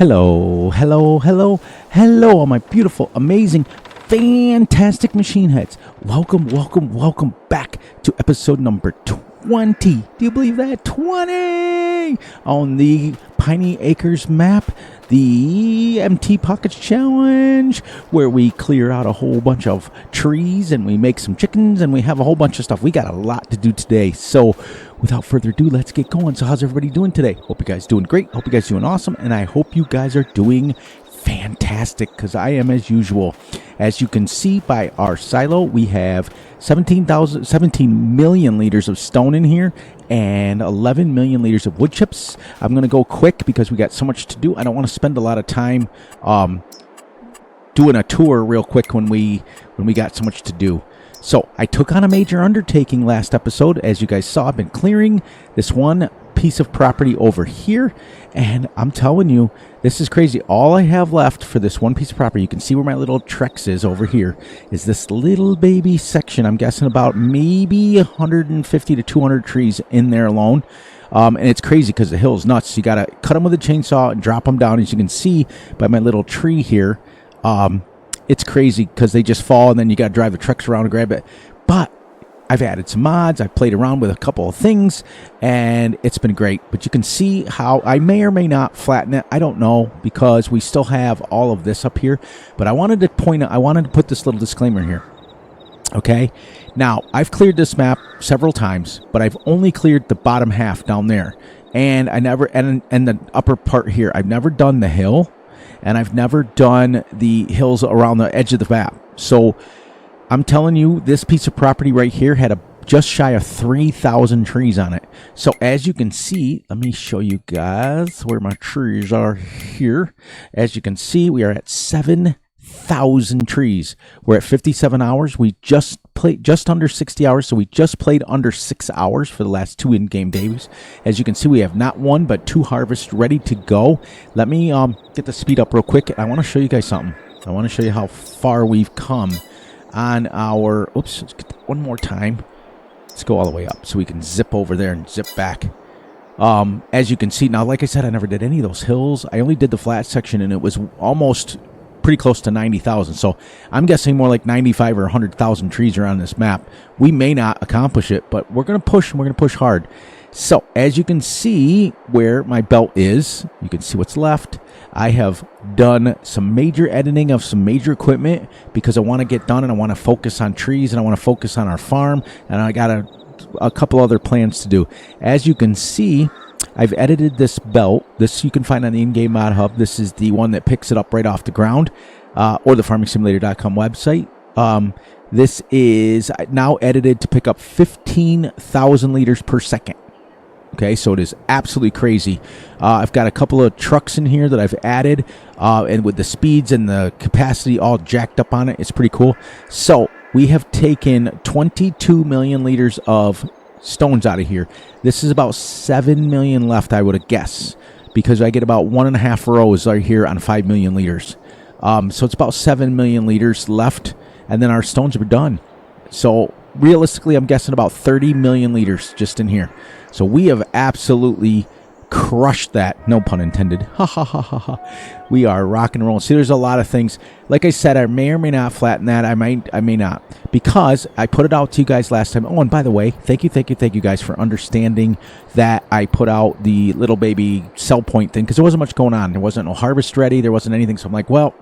Hello, hello, hello, hello, all my beautiful, amazing, fantastic machine heads. Welcome, welcome, welcome back to episode number 20. Do you believe that? 20 on the Piney Acres map, the Empty Pockets Challenge, where we clear out a whole bunch of trees and we make some chickens and we have a whole bunch of stuff. We got a lot to do today. So without further ado, let's get going. So how's everybody doing today? Hope you guys doing great. Hope you guys doing awesome. And I hope you guys are doing fantastic, because I am as usual. As you can see by our silo, we have 17 million liters of stone in here and 11 million liters of wood chips. I'm going to go quick because we got so much to do. I don't want to spend a lot of time doing a tour real quick when we got so much to do. So I took on a major undertaking last episode. As you guys saw, I've been clearing this one piece of property over here, and I'm telling you, this is crazy. All I have left for this one piece of property, you can see where my little Trex is over here, is this little baby section. I'm guessing about maybe 150 to 200 trees in there alone. And it's crazy because the hill's nuts. You got to cut them with a chainsaw and drop them down. As you can see by my little tree here, it's crazy because they just fall and then you got to drive the trucks around and grab it. But I've added some mods. I've played around with a couple of things and it's been great. But you can see how I may or may not flatten it. I don't know, because we still have all of this up here. But I wanted to put this little disclaimer here. Okay. Now, I've cleared this map several times, but I've only cleared the bottom half down there. And and the upper part here. I've never done the hill. And I've never done the hills around the edge of the map. So I'm telling you, this piece of property right here had just shy of 3,000 trees on it. So as you can see, let me show you guys where my trees are here. As you can see, we are at 7,000 trees. We're at 57 hours. We just played just under 60 hours. So we just played under 6 hours for the last 2 in-game days. As you can see, we have not one, but 2 harvests ready to go. Let me get the speed up real quick. I want to show you guys something. I want to show you how far we've come on our, oops, let's get that one more time. Let's go all the way up so we can zip over there and zip back. As you can see, now, like I said, I never did any of those hills. I only did the flat section, and it was almost pretty close to 90,000. So I'm guessing more like 95 or 100,000 trees are on this map. We may not accomplish it, but we're going to push, and we're going to push hard. So as you can see where my belt is, you can see what's left. I have done some major editing of some major equipment because I want to get done and I want to focus on trees and I want to focus on our farm, and I got a couple other plans to do. As you can see, I've edited this belt. This you can find on the in-game mod hub. This is the one that picks it up right off the ground, or the farmingsimulator.com website. This is now edited to pick up 15,000 liters per second. Okay, so it is absolutely crazy. I've got a couple of trucks in here that I've added, and with the speeds and the capacity all jacked up on it, it's pretty cool. So we have taken 22 million liters of stones out of here. This is about 7 million left, I would guess, because I get about 1.5 rows right here on 5 million liters. So it's about 7 million liters left, and then our stones are done. So realistically, I'm guessing about 30 million liters just in here. So we have absolutely crushed that. No pun intended. Ha ha ha ha ha. We are rock and rolling. See, there's a lot of things. Like I said, I may or may not flatten that. I may not, because I put it out to you guys last time. Oh, and by the way, thank you guys for understanding that I put out the little baby sell point thing, because there wasn't much going on. There wasn't no harvest ready. There wasn't anything. So I'm like, well,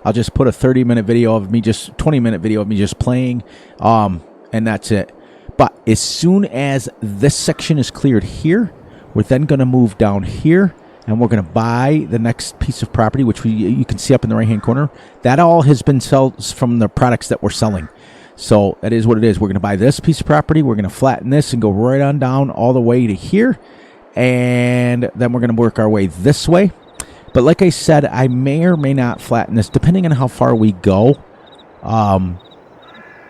I'll just put a 20-minute video of me just playing, and that's it. But as soon as this section is cleared here, we're then going to move down here, and we're going to buy the next piece of property, which you can see up in the right-hand corner. That all has been sold from the products that we're selling. So that is what it is. We're going to buy this piece of property. We're going to flatten this and go right on down all the way to here. And then we're going to work our way this way. But like I said, I may or may not flatten this, depending on how far we go.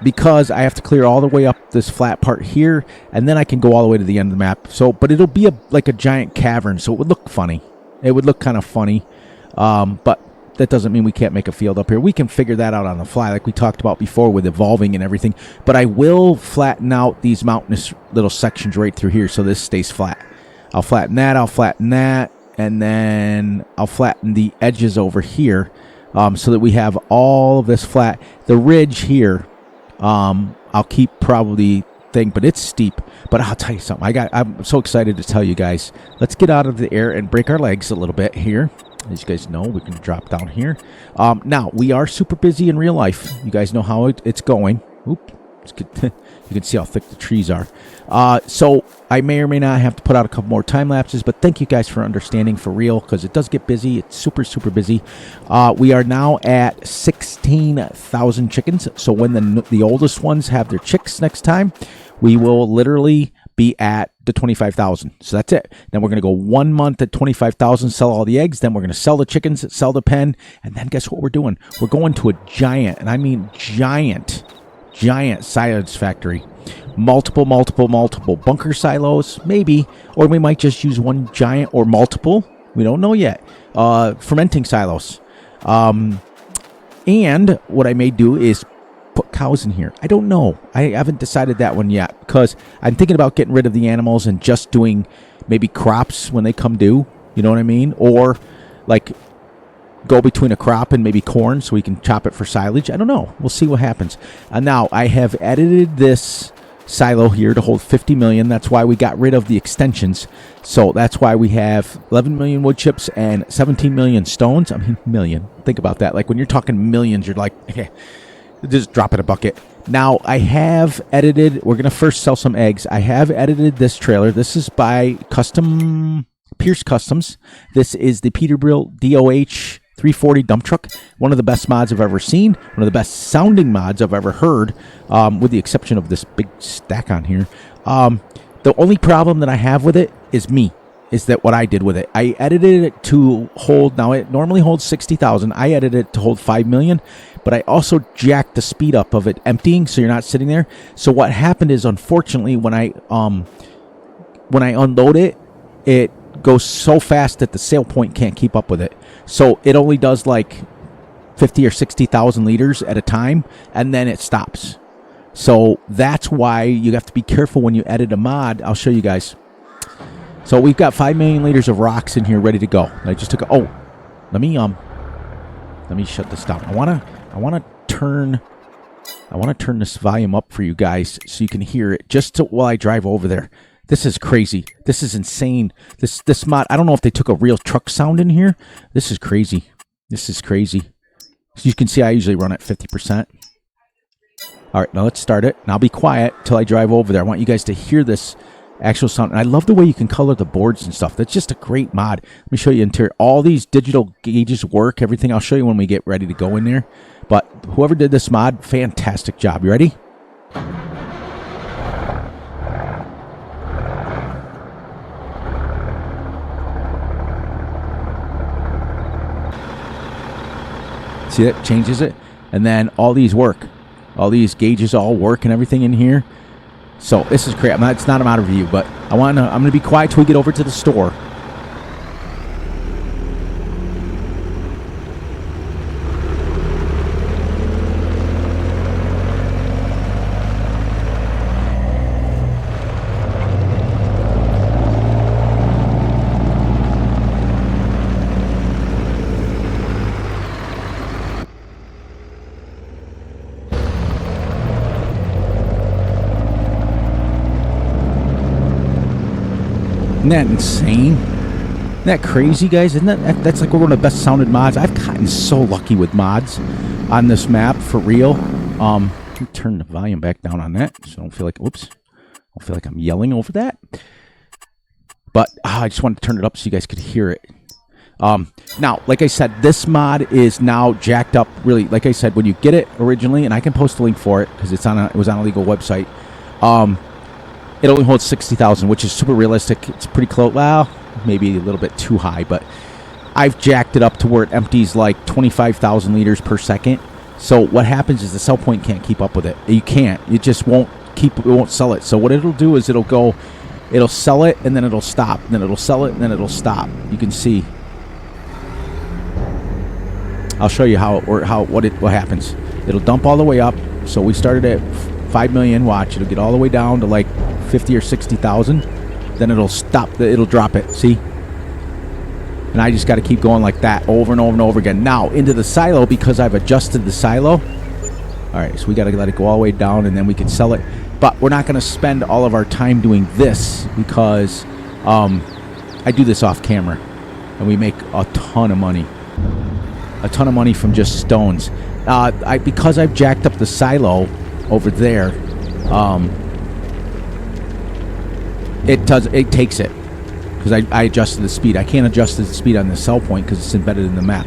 Because I have to clear all the way up this flat part here, and then I can go all the way to the end of the map. So, but it'll be like a giant cavern, so it would look funny. It would look kind of funny, but that doesn't mean we can't make a field up here. We can figure that out on the fly, like we talked about before with evolving and everything. But I will flatten out these mountainous little sections right through here, so this stays flat. I'll flatten that, and then I'll flatten the edges over here, so that we have all of this flat. The ridge here, I'll keep probably thing, but it's steep. But I'll tell you something. I'm so excited to tell you guys. Let's get out of the air and break our legs a little bit here. As you guys know, we can drop down here. Now, we are super busy in real life. You guys know how it's going. Oop. You can see how thick the trees are. So I may or may not have to put out a couple more time lapses, but thank you guys for understanding for real, because it does get busy. It's super, super busy. We are now at 16,000 chickens. So when the oldest ones have their chicks next time, we will literally be at the 25,000. So that's it. Then we're going to go 1 month at 25,000, sell all the eggs. Then we're going to sell the chickens, sell the pen. And then guess what we're doing? We're going to a giant, and I mean giant silage factory. Multiple bunker silos, maybe. Or we might just use one giant or multiple. We don't know yet. Fermenting silos. And what I may do is put cows in here. I don't know. I haven't decided that one yet, because I'm thinking about getting rid of the animals and just doing maybe crops when they come due. You know what I mean? Or like go between a crop and maybe corn so we can chop it for silage. I don't know. We'll see what happens. Now, I have edited this silo here to hold 50 million. That's why we got rid of the extensions. So that's why we have 11 million wood chips and 17 million stones. I mean, million. Think about that. Like when you're talking millions, you're like, okay, just drop in a bucket. Now, I have edited, we're going to first sell some eggs. I have edited this trailer. This is by Pierce Customs. This is the Peterbilt DOH 340 dump truck. One of the best mods I've ever seen. One of the best sounding mods I've ever heard, with the exception of this big stack on here. The only problem that I have with it is that what I did with it. I edited it to hold, now it normally holds 60,000. I edited it to hold 5 million, but I also jacked the speed up of it emptying so you're not sitting there. So what happened is, unfortunately, when I unload it, it goes so fast that the sail point can't keep up with it. So it only does like 50 or 60,000 liters at a time, and then it stops. So that's why you have to be careful when you edit a mod. I'll show you guys. So we've got 5 million liters of rocks in here ready to go. I just took let me shut this down. I want to turn this volume up for you guys so you can hear it just while I drive over there. This is crazy. This is insane. This mod, I don't know if they took a real truck sound in here. This is crazy. This is crazy. So you can see I usually run at 50%. All right, now let's start it. And I'll be quiet till I drive over there. I want you guys to hear this actual sound. And I love the way you can color the boards and stuff. That's just a great mod. Let me show you interior. All these digital gauges work. Everything I'll show you when we get ready to go in there. But whoever did this mod, fantastic job. You ready? See, that changes it. And then all these work. All these gauges all work and everything in here. So this is great. It's not a mod review, but I'm going to be quiet till we get over to the store. Isn't that insane? Isn't that crazy, guys? That's like one of the best sounded mods. I've gotten so lucky with mods on this map, for real. Let me turn the volume back down on that so I don't feel like, I don't feel like I'm yelling over that. But I just wanted to turn it up so you guys could hear it. Now, like I said, this mod is now jacked up. Really, like I said, when you get it originally, and I can post a link for it because it was on a legal website. It only holds 60,000, which is super realistic. It's pretty close. Well, maybe a little bit too high, but I've jacked it up to where it empties like 25,000 liters per second. So what happens is the sell point can't keep up with it. You can't. It just won't sell it. So what it'll do is it'll sell it, and then it'll stop. And then it'll sell it, and then it'll stop. You can see. I'll show you what happens. It'll dump all the way up. So we started at 5 million. Watch, it'll get all the way down to like 50 or 60,000. Then it'll stop. It'll drop it. See? And I just got to keep going like that over and over and over again. Now, into the silo, because I've adjusted the silo. All right, so we got to let it go all the way down, and then we can sell it. But we're not going to spend all of our time doing this because I do this off camera, and we make a ton of money. A ton of money from just stones. Because I've jacked up the silo over there, it takes it. Because I adjusted the speed. I can't adjust the speed on the sell point because it's embedded in the map.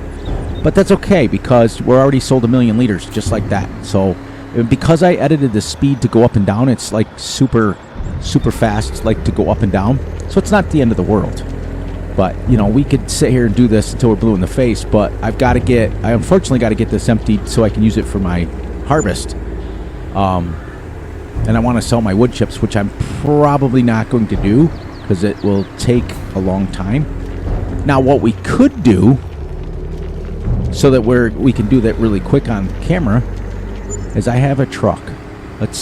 But that's okay because we're already sold 1 million liters just like that. So because I edited the speed to go up and down, it's like super fast, like to go up and down. So it's not the end of the world. But, you know, we could sit here and do this until we're blue in the face. But I unfortunately got to get this emptied so I can use it for my harvest. And I want to sell my wood chips, which I'm probably not going to do, because it will take a long time. Now, what we could do, so that we can do that really quick on camera, is I have a truck. Let's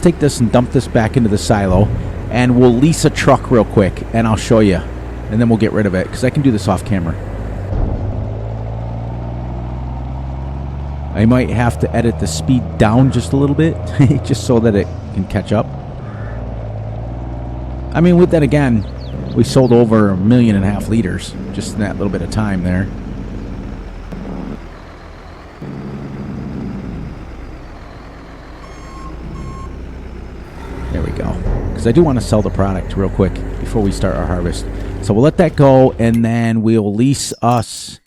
take this and dump this back into the silo, and we'll lease a truck real quick, and I'll show you, and then we'll get rid of it, because I can do this off camera. I might have to edit the speed down just a little bit, just so that it can catch up. I mean, with that again, we sold over 1.5 million liters just in that little bit of time there. There we go. Because I do want to sell the product real quick before we start our harvest. So we'll let that go, and then we'll lease us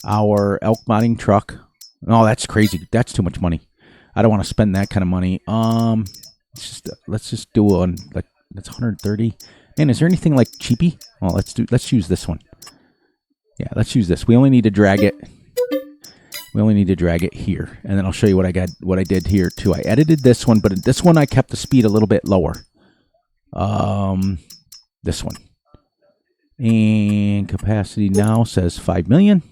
our elk modding truck. Oh, that's crazy. That's too much money. I don't want to spend that kind of money. Let's just do one like. That's 130. Man, is there anything like cheapy? Well, let's use this one. Yeah, let's use this. We only need to drag it. We only need to drag it here, and then I'll show you what I did here too. I edited this one, but this one I kept the speed a little bit lower. This one. And capacity now says 5 million.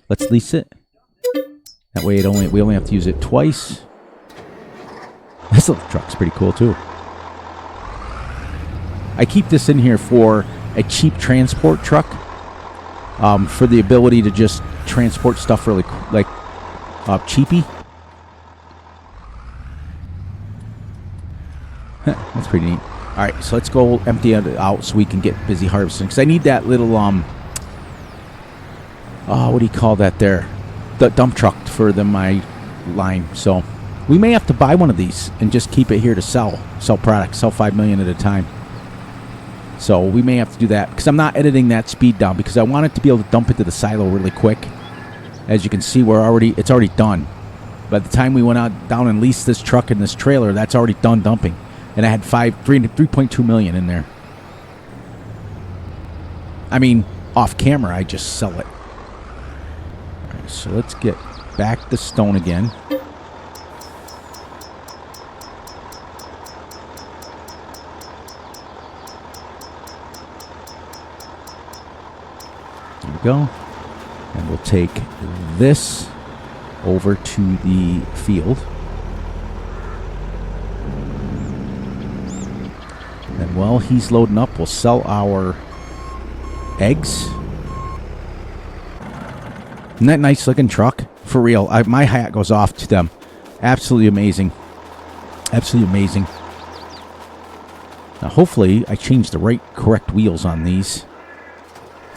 Let's lease it. That way we only have to use it twice. This little truck's pretty cool too. I keep this in here for a cheap transport truck, for the ability to just transport stuff really cheapy. That's pretty neat. All right, so let's go empty it out so we can get busy harvesting. Because I need that little what do you call that there? The dump truck for my line. So we may have to buy one of these and just keep it here to sell products, sell 5 million at a time. So we may have to do that because I'm not editing that speed down because I want it to be able to dump into the silo really quick. As you can see, it's already done. By the time we went out down and leased this truck and this trailer, that's already done dumping. And I had 3.2 million in there. I mean, off camera, I just sell it. All right, so let's get back the stone again. There we go. And we'll take this over to the field. And while he's loading up, we'll sell our eggs. Isn't that nice looking truck? For real. My hat goes off to them. Absolutely amazing. Absolutely amazing. Now hopefully I changed the correct wheels on these.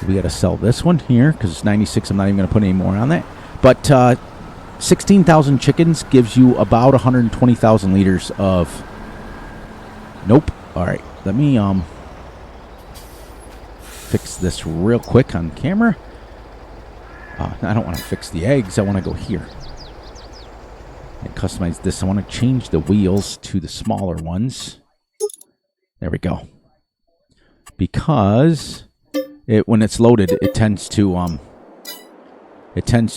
We got to sell this one here because it's 96. I'm not even going to put any more on that. But 16,000 chickens gives you about 120,000 liters of... Nope. All right. Let me fix this real quick on camera. I don't want to fix the eggs. I want to go here and customize this. I want to change the wheels to the smaller ones. There we go. Because... when it's loaded, it tends to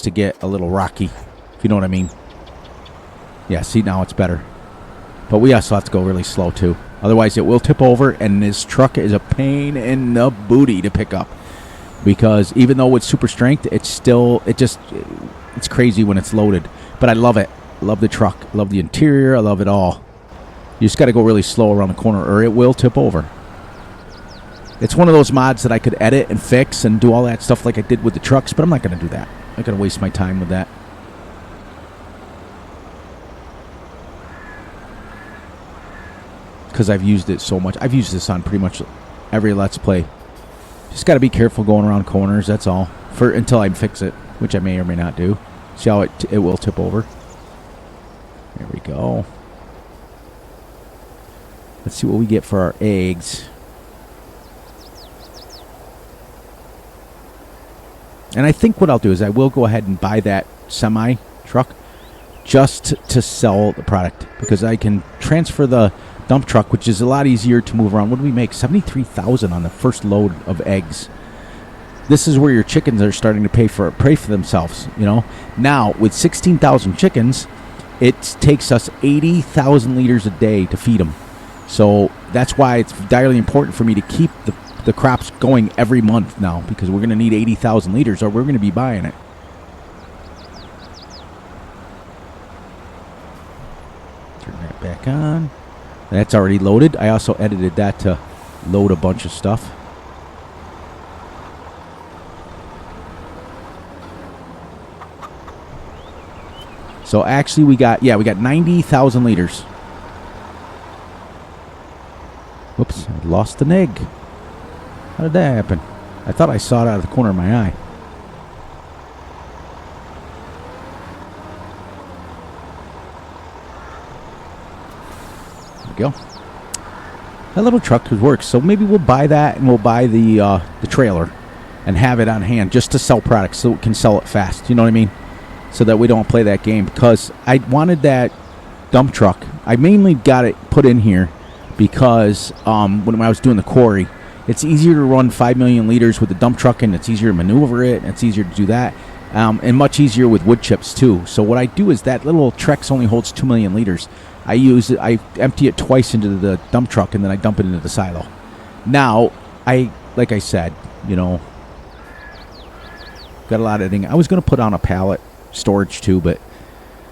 get a little rocky, if you know what I mean. Yeah, see, now it's better. But we also have to go really slow, too. Otherwise, it will tip over, and this truck is a pain in the booty to pick up. Because even though it's super strength, it's crazy when it's loaded. But I love it. I love the truck. I love the interior. I love it all. You just got to go really slow around the corner, or it will tip over. It's one of those mods that I could edit and fix and do all that stuff like I did with the trucks, but I'm not going to do that. I'm not going to waste my time with that. Because I've used it so much. I've used this on pretty much every Let's Play. Just got to be careful going around corners, that's all. Until I fix it, which I may or may not do. See how it will tip over. There we go. Let's see what we get for our eggs. And I think what I'll do is I will go ahead and buy that semi truck just to sell the product, because I can transfer the dump truck, which is a lot easier to move around. What do we make? 73,000 on the first load of eggs. This is where your chickens are starting to pay for themselves, you know. Now, with 16,000 chickens, it takes us 80,000 liters a day to feed them. So that's why it's direly important for me to keep the crops going every month now, because we're going to need 80,000 liters or we're going to be buying it. Turn that back on. That's already loaded. I also edited that to load a bunch of stuff. So actually we got 90,000 liters. Whoops, I lost an egg. How did that happen? I thought I saw it out of the corner of my eye. There we go. That little truck works, so maybe we'll buy that and we'll buy the trailer and have it on hand just to sell products so we can sell it fast. You know what I mean? So that we don't play that game, because I wanted that dump truck. I mainly got it put in here because when I was doing the quarry, it's easier to run 5 million liters with the dump truck, and it's easier to maneuver it, and it's easier to do that, and much easier with wood chips too. So what I do is that little Trex only holds 2 million liters. I empty it twice into the dump truck, and then I dump it into the silo. Now, like I said, you know, got a lot of editing. I was going to put on a pallet storage too, but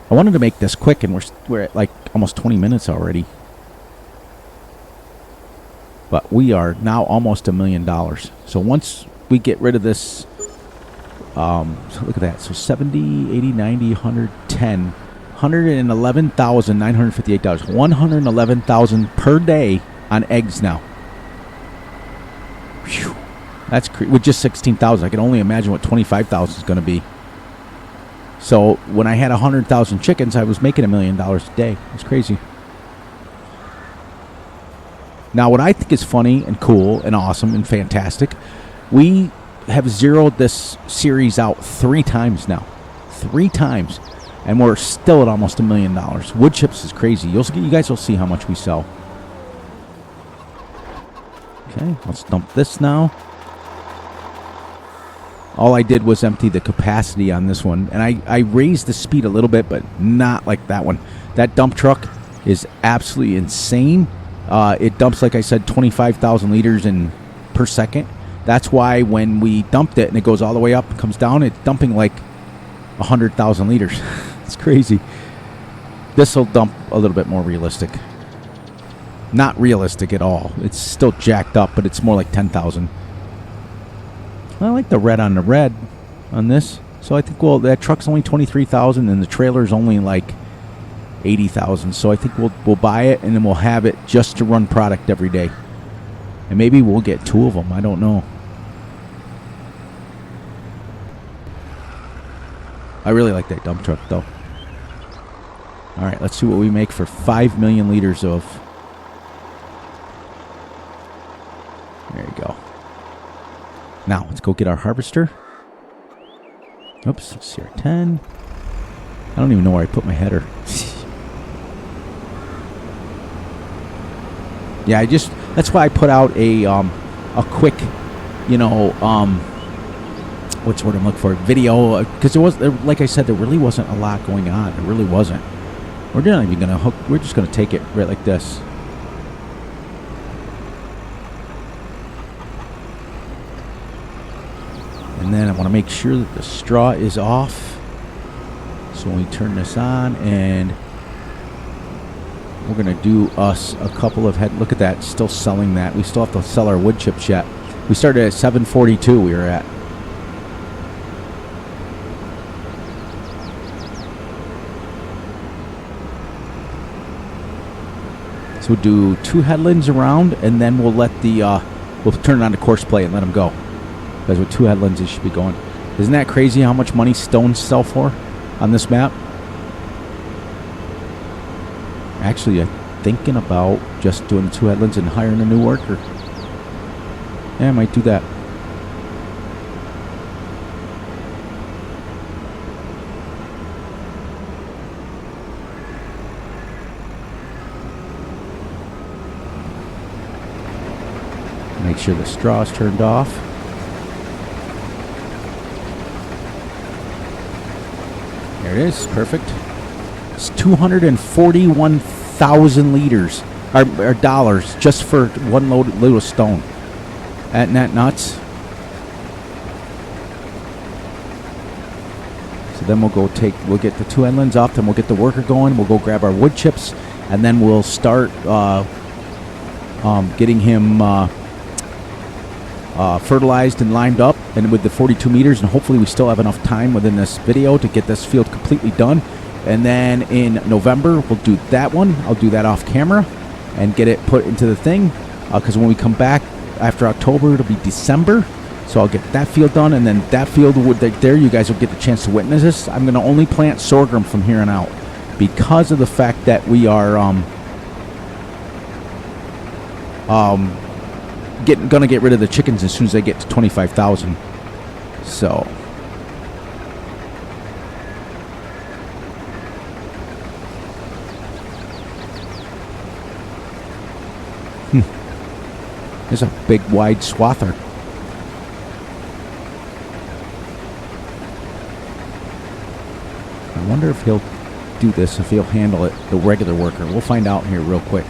I wanted to make this quick, and we're at like almost 20 minutes already. But we are now almost $1 million. So once we get rid of this, so look at that. So 70, 80, 90, 110, $111,958. $111,000 per day on eggs now. Whew. That's with just 16,000. I can only imagine what 25,000 is going to be. So when I had 100,000 chickens, I was making $1 million a day. It's crazy. Now, what I think is funny and cool and awesome and fantastic, we have zeroed this series out 3 times now. 3 times. And we're still at almost $1 million. Wood chips is crazy. You guys will see how much we sell. Okay, let's dump this now. All I did was empty the capacity on this one. And I raised the speed a little bit, but not like that one. That dump truck is absolutely insane. It dumps, like I said, 25,000 liters per second. That's why when we dumped it and it goes all the way up and comes down, it's dumping like 100,000 liters. It's crazy. This will dump a little bit more realistic. Not realistic at all. It's still jacked up, but it's more like 10,000. I like the red on the red on this. So I think, well, that truck's only 23,000 and the trailer's only like 80,000. So I think we'll buy it and then we'll have it just to run product every day. And maybe we'll get 2 of them. I don't know. I really like that dump truck though. All right, let's see what we make for 5 million liters of. There you go. Now, let's go get our harvester. Oops, CR10. I don't even know where I put my header. Yeah, that's why I put out a quick, you know, what's the word I'm looking for? Video, because like I said, there really wasn't a lot going on. There really wasn't. We're not even gonna hook. We're just gonna take it right like this. And then I want to make sure that the straw is off. So when we turn this on, and we're going to do us a couple of head. Look at that, still selling that. We still have to sell our wood chips yet. We started at 742 we were at. So we'll do 2 headlands around, and then we'll let the, we'll turn it on to course play and let them go. Because with 2 headlands, it should be going. Isn't that crazy how much money stones sell for on this map? Actually, I'm thinking about just doing the 2 headlands and hiring a new worker. Yeah, I might do that. Make sure the straw's turned off. There it is, perfect. It's 241,000 liters, or dollars, just for one load of stone. Isn't that nuts? So then we'll get the 2 headlands off, then we'll get the worker going, we'll go grab our wood chips, and then we'll start getting him fertilized and limed up, and with the 42 meters, and hopefully we still have enough time within this video to get this field completely done. And then in November we'll do that one. I'll do that off camera and get it put into the thing, because when we come back after October it'll be December, so I'll get that field done, and then that field there you guys will get the chance to witness this. I'm going to only plant sorghum from here on out because of the fact that we are gonna get rid of the chickens as soon as they get to 25,000. So there's a big wide swather. I wonder if he'll do this, if he'll handle it, the regular worker. We'll find out here real quick.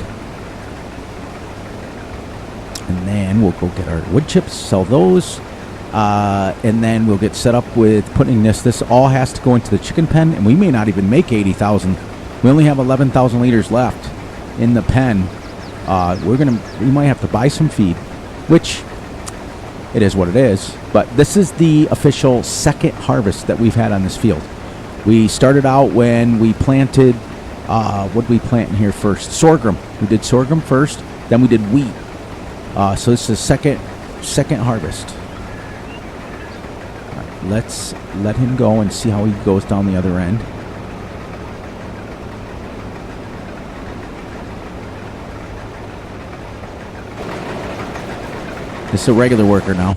And then we'll go get our wood chips, sell those, and then we'll get set up with putting this. This all has to go into the chicken pen, and we may not even make 80,000. We only have 11,000 liters left in the pen. We might have to buy some feed, which it is what it is. But this is the official second harvest that we've had on this field. We started out when we planted, what did we plant in here first? Sorghum. We did sorghum first, then we did wheat. So this is second harvest. Right, let's let him go and see how he goes down the other end. This is a regular worker now.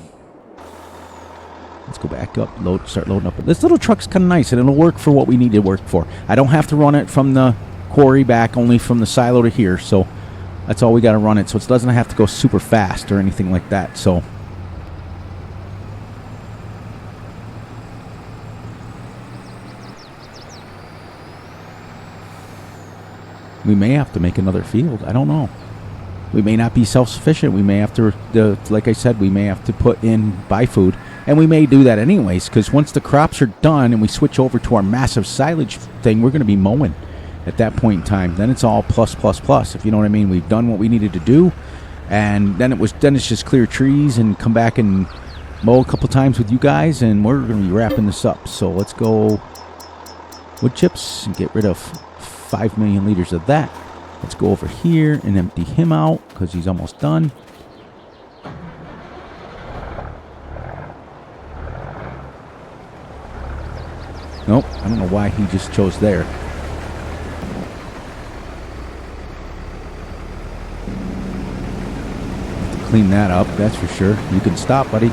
Let's go back up, start loading up. This little truck's kind of nice, and it'll work for what we need to work for. I don't have to run it from the quarry back, only from the silo to here, so that's all we got to run it, so it doesn't have to go super fast or anything like that. So we may have to make another field. I don't know. We may not be self-sufficient. We may have to, like I said, we may have to buy food, and we may do that anyways, because once the crops are done and we switch over to our massive silage thing, we're going to be mowing. At that point in time, then it's all plus, if you know what I mean. We've done what we needed to do, and then it's just clear trees and come back and mow a couple times with you guys, and we're going to be wrapping this up. So let's go wood chips and get rid of 5 million liters of that. Let's go over here and empty him out because he's almost done. Nope, I don't know why he just chose there. Clean that up, that's for sure. You can stop, buddy.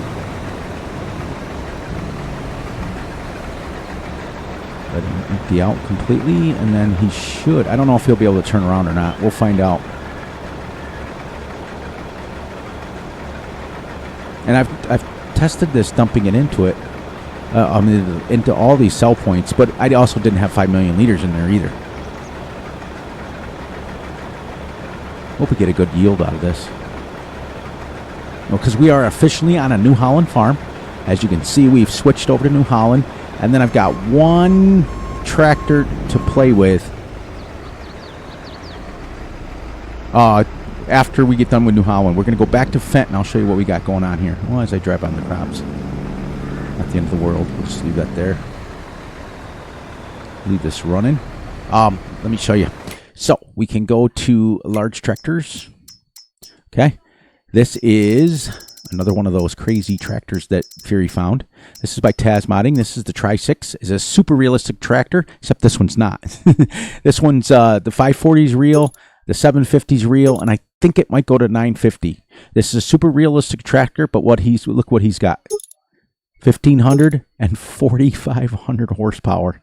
Let him empty out completely, and then he should. I don't know if he'll be able to turn around or not. We'll find out. And I've tested this, dumping it into it. Into all these sell points, but I also didn't have 5 million liters in there either. Hope we get a good yield out of this. Because we are officially on a New Holland farm. As you can see, we've switched over to New Holland. And then I've got one tractor to play with. after we get done with New Holland. We're going to go back to Fent, and I'll show you what we got going on here. Well, as I drive on the crops. Not the end of the world. We'll just leave that there. Leave this running. Let me show you. So we can go to large tractors. Okay. This is another one of those crazy tractors that Fury found. This is by Taz Modding. This is the Tri-6. It's a super realistic tractor, except this one's not. This one's the 540 is real, the 750 is real, and I think it might go to 950. This is a super realistic tractor, but look what he's got. 1,500 and 4,500 horsepower.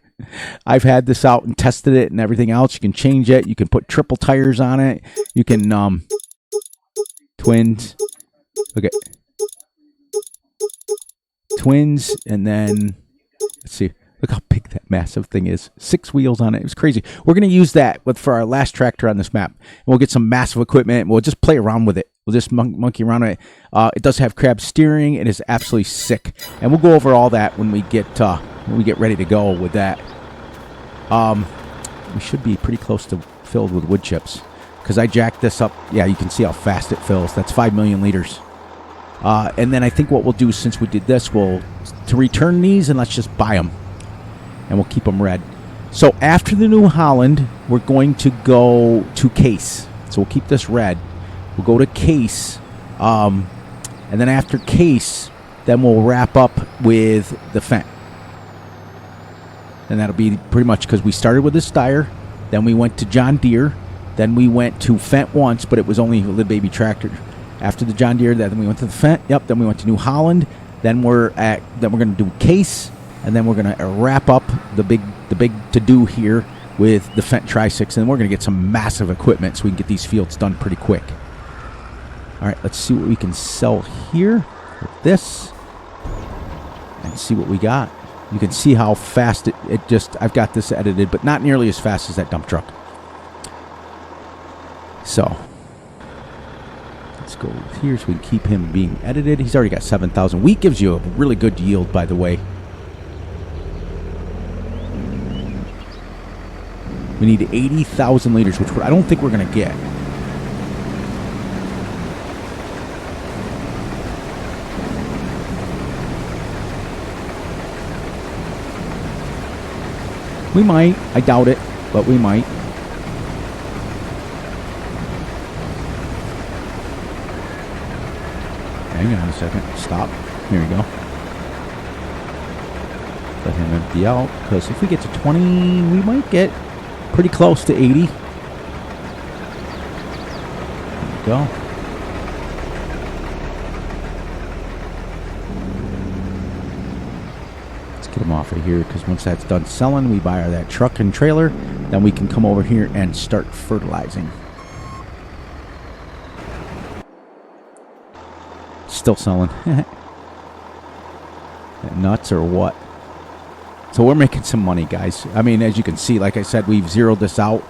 I've had this out and tested it and everything else. You can change it. You can put triple tires on it. You can twins. Okay. Twins, and then let's see. Look how big that massive thing is. 6 wheels on it. It was crazy. We're going to use that for our last tractor on this map. And we'll get some massive equipment. We'll just play around with it. We'll just monkey around with it. It does have crab steering. It is absolutely sick. And we'll go over all that when we get ready to go with that. We should be pretty close to filled with wood chips. Because I jacked this up. Yeah, you can see how fast it fills. That's 5 million liters. And then I think what we'll do since we did this, to return these, and let's just buy them. And we'll keep them red. So after the New Holland, we're going to go to Case. So we'll keep this red. We'll go to Case. And then after Case, then we'll wrap up with the Fent. And that'll be pretty much because we started with the Steyr. Then we went to John Deere. Then we went to Fent once, but it was only a little baby tractor. After the John Deere, then we went to the Fent. Yep. Then we went to New Holland. Then we're going to do Case. And then we're going to wrap up the big to do here with the Fent Tri-6, and then we're going to get some massive equipment so we can get these fields done pretty quick. All right, let's see what we can sell here with this, and see what we got. You can see how fast I've got this edited, but not nearly as fast as that dump truck. So let's go here so we can keep him being edited. He's already got 7,000. Wheat gives you a really good yield, by the way. We need 80,000 liters, which I don't think we're going to get. We might. I doubt it, but we might. Hang on a second. Stop. Here we go. Let him empty out, because if we get to 20, we might get pretty close to 80. There we go. Let's get him off of here, because once that's done selling, we buy that truck and trailer. Then we can come over here and start fertilizing. Still selling. Nuts or what? So we're making some money, guys. I mean, as you can see, like I said, we've zeroed this out.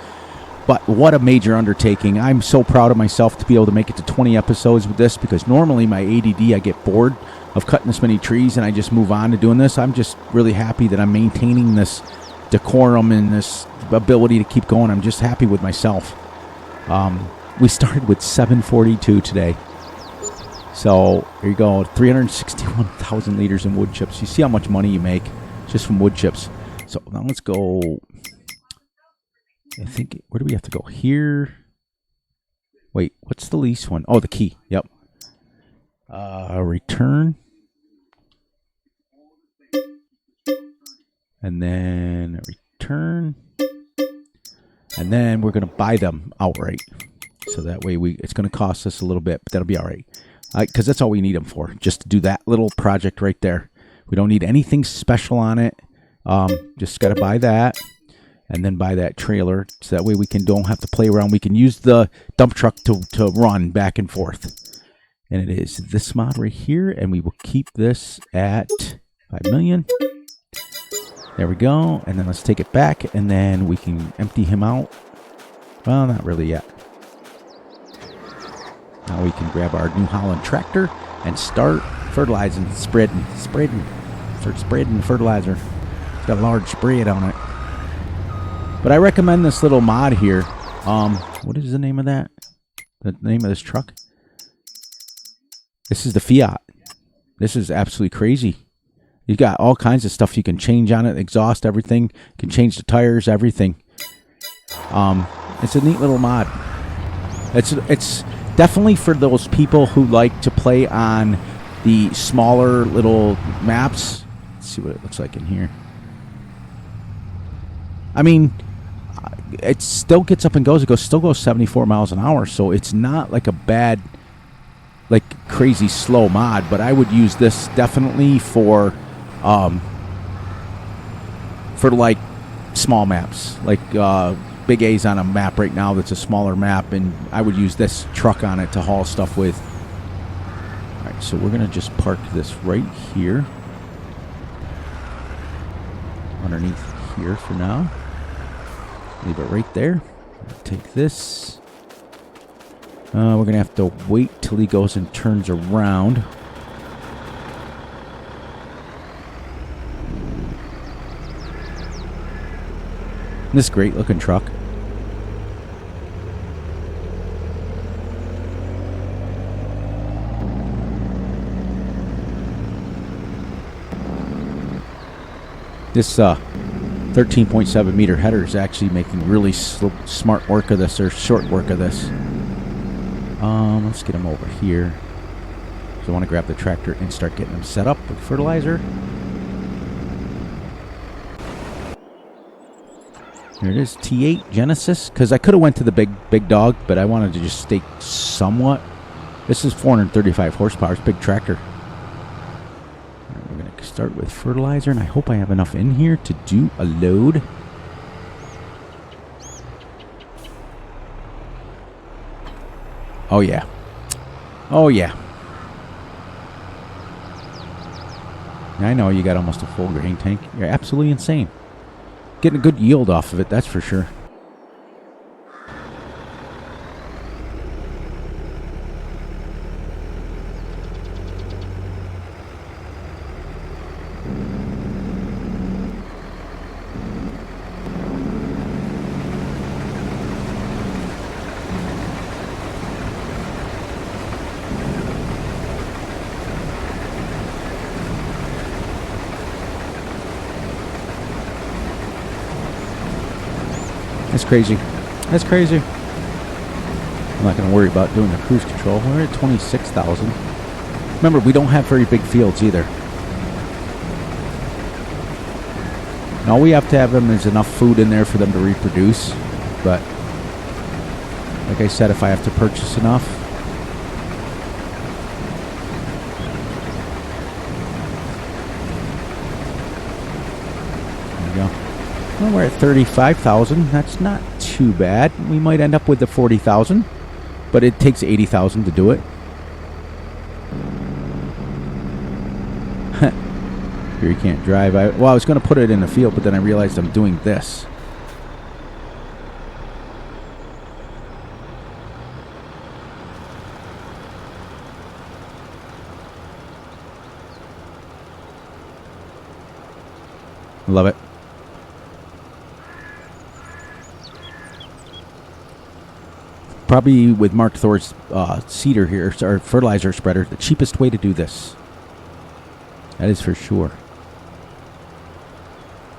But what a major undertaking. I'm so proud of myself to be able to make it to 20 episodes with this, because normally my ADD, I get bored of cutting this many trees and I just move on to doing this. I'm just really happy that I'm maintaining this decorum and this ability to keep going. I'm just happy with myself. We started with 742 today. So here you go, 361,000 liters in wood chips. You see how much money you make just from wood chips. So now let's go. I think, where do we have to go? Here. Wait, what's the lease one? Oh, the key. Yep. Return. And then return. And then we're going to buy them outright. So that way it's going to cost us a little bit, but that'll be all right. Because that's all we need them for, just to do that little project right there. We don't need anything special on it. Just got to buy that, and then buy that trailer, so that way we don't have to play around. We can use the dump truck to run back and forth. And it is this mod right here, and we will keep this at 5 million. There we go. And then let's take it back, and then we can empty him out. Well, not really yet. Now we can grab our New Holland tractor and start fertilizing, spreading. Start spreading fertilizer. It's got a large spread on it. But I recommend this little mod here. What is the name of that? The name of this truck. This is the Fiat. This is absolutely crazy. You got all kinds of stuff you can change on it. Exhaust, everything. You can change the tires, everything. It's a neat little mod. It's definitely for those people who like to play on the smaller little maps. Let's see what it looks like in here. I mean, it still gets up and goes. It still goes 74 miles an hour, so it's not like a bad, like crazy slow mod. But I would use this definitely for like small maps, like Big A's on a map right now that's a smaller map, and I would use this truck on it to haul stuff with. All right, so we're gonna just park this right here, underneath here for now. Leave it right there. Take this. We're gonna have to wait till he goes and turns around. This great looking truck. This 13.7 meter header is actually making really smart work of this, or short work of this. Let's get him over here. So I want to grab the tractor and start getting him set up with fertilizer. Here it is, T8 Genesis. Because I could have went to the big dog, but I wanted to just stay somewhat. This is 435 horsepower. It's a big tractor. We're going to start with fertilizer, and I hope I have enough in here to do a load. Oh, yeah. Oh, yeah. I know you got almost a full grain tank. You're absolutely insane. Getting a good yield off of it, that's for sure. That's crazy. That's crazy. I'm not going to worry about doing the cruise control. We're at 26,000. Remember, we don't have very big fields either. And all we have to have them is enough food in there for them to reproduce. But, like I said, if I have to purchase enough, there we go. Well, we're at 35,000. That's not too bad. We might end up with the 40,000, but it takes 80,000 to do it. Here you can't drive. I was going to put it in the field, but then I realized I'm doing this. Love it. Probably with Mark Thor's seeder here, or fertilizer spreader, the cheapest way to do this. That is for sure.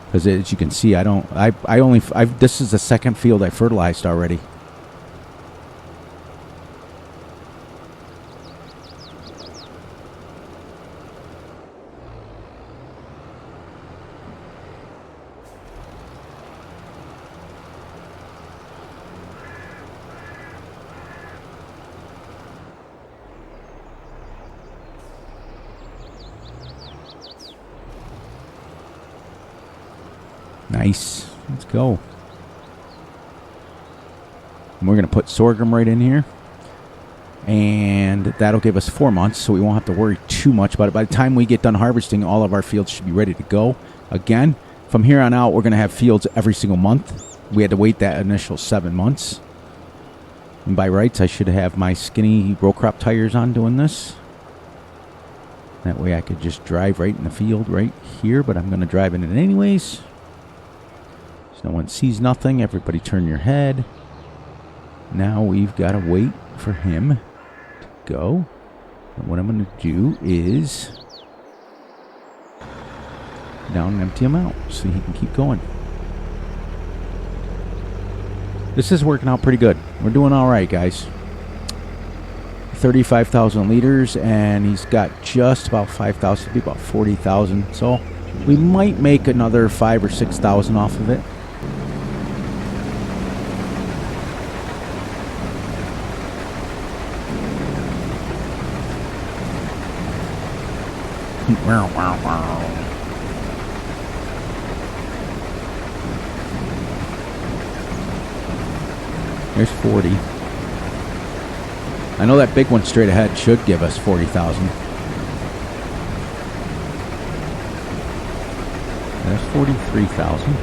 Because as you can see, this is the second field I fertilized already. Nice. Let's go. And we're going to put sorghum right in here. And that'll give us 4 months, so we won't have to worry too much about it. By the time we get done harvesting, all of our fields should be ready to go. Again, from here on out, we're going to have fields every single month. We had to wait that initial 7 months. And by rights, I should have my skinny row crop tires on doing this. That way I could just drive right in the field right here, but I'm going to drive in it anyways. So no one sees nothing. Everybody turn your head. Now we've got to wait for him to go. And what I'm going to do is down and empty him out so he can keep going. This is working out pretty good. We're doing all right, guys. 35,000 liters, and he's got just about 5,000, be about 40,000. So we might make another 5,000 or 6,000 off of it. There's 40. I know that big one straight ahead should give us 40,000. There's 43,000.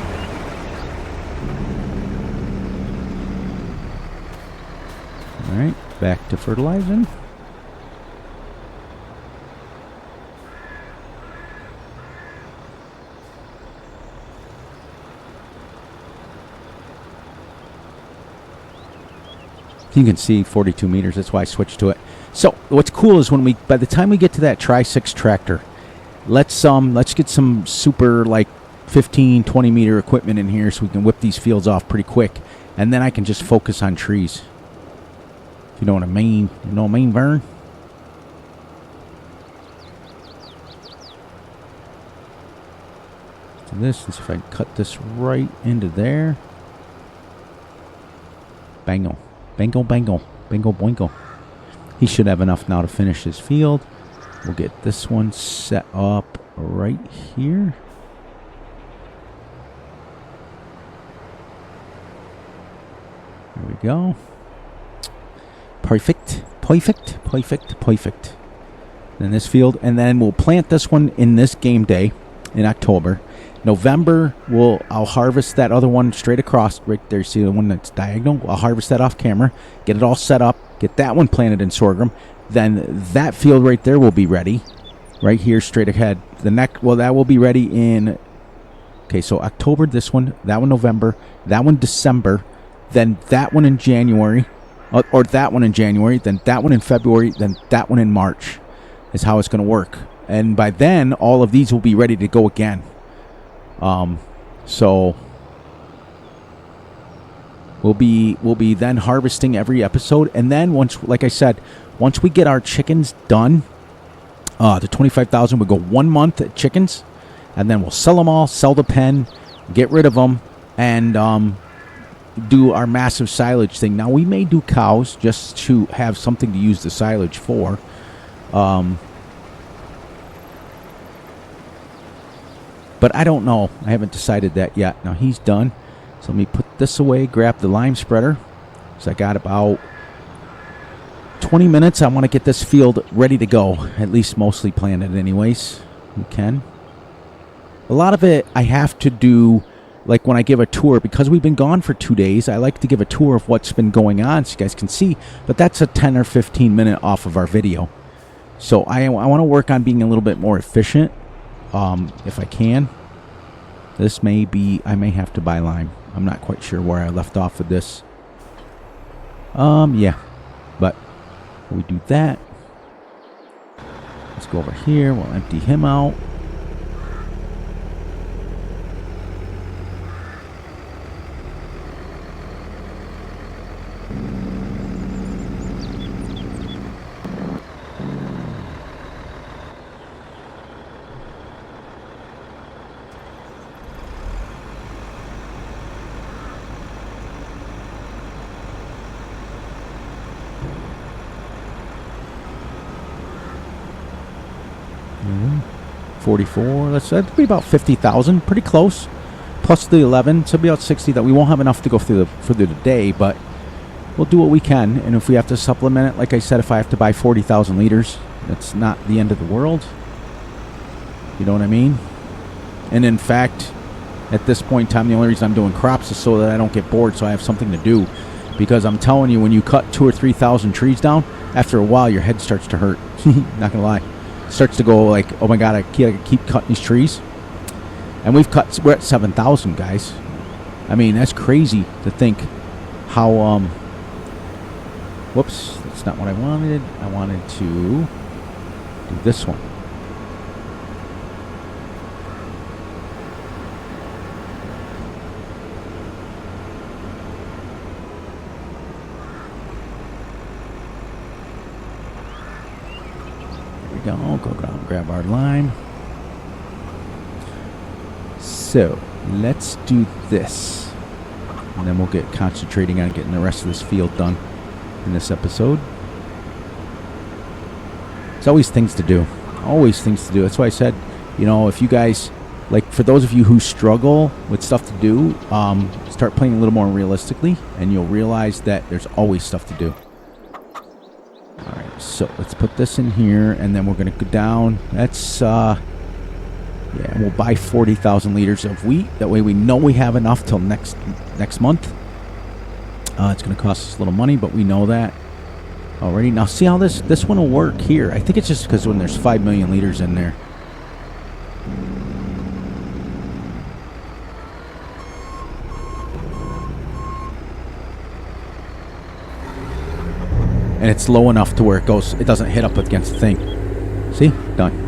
All right, back to fertilizing. You can see 42 meters. That's why I switched to it. So what's cool is by the time we get to that Tri-6 tractor, let's get some super like 15, 20 meter equipment in here so we can whip these fields off pretty quick, and then I can just focus on trees. If you know what I mean, Vern. So let's see if I can cut this right into there. Bango. Bango, bango, bango, boingo. He should have enough now to finish his field. We'll get this one set up right here. There we go. Perfect, perfect, perfect, perfect. Then this field, and then we'll plant this one in this game day in October. November, I'll harvest that other one straight across right there. See the one that's diagonal? I'll harvest that off camera, get it all set up, get that one planted in sorghum. Then that field right there will be ready, right here straight ahead. That will be ready in. Okay, so October, this one, that one November, that one December, then that one in January, or that one in January, then that one in February, then that one in March, is how it's going to work. And by then, all of these will be ready to go again. So we'll be then harvesting every episode, and then once we get our chickens done, the 25,000, we go 1 month at chickens, and then we'll sell them all, sell the pen, get rid of them, and do our massive silage thing. Now we may do cows just to have something to use the silage for. But I don't know. I haven't decided that yet. Now he's done. So let me put this away, grab the lime spreader. So I got about 20 minutes. I want to get this field ready to go. At least mostly planted anyways. We can. A lot of it I have to do, like when I give a tour, because we've been gone for 2 days, I like to give a tour of what's been going on so you guys can see. But that's a 10 or 15 minute off of our video. So I want to work on being a little bit more efficient. If I can. This may be, I may have to buy lime. I'm not quite sure where I left off with this. Yeah. But we do that. Let's go over here. We'll empty him out. Mm-hmm. 44. That'd be about 50,000. Pretty close. Plus the 11, so it'll be about 60. That we won't have enough to go through the day, but we'll do what we can. And if we have to supplement it, like I said, if I have to buy 40,000 liters, that's not the end of the world. You know what I mean? And in fact, at this point in time, the only reason I'm doing crops is so that I don't get bored, so I have something to do. Because I'm telling you, when you cut 2,000 or 3,000 trees down, after a while, your head starts to hurt. Not gonna lie, it starts to go like, oh my god, I keep cutting these trees. And we're at 7,000, guys. I mean, that's crazy to think how Whoops, that's not what I wanted. I wanted to do this one. There we go. Go down and grab our lime. So let's do this, and then we'll get concentrating on getting the rest of this field done in this episode. There's always things to do. Always things to do. That's why I said, you know, if you guys, like for those of you who struggle with stuff to do, start playing a little more realistically, and you'll realize that there's always stuff to do. Alright, so let's put this in here, and then we're going to go down. That's, yeah, we'll buy 40,000 liters of wheat. That way we know we have enough till next month. It's going to cost us a little money, but we know that already. Now, see how this one will work here. I think it's just because when there's 5 million liters in there. And it's low enough to where it doesn't hit up against the thing. See? Done.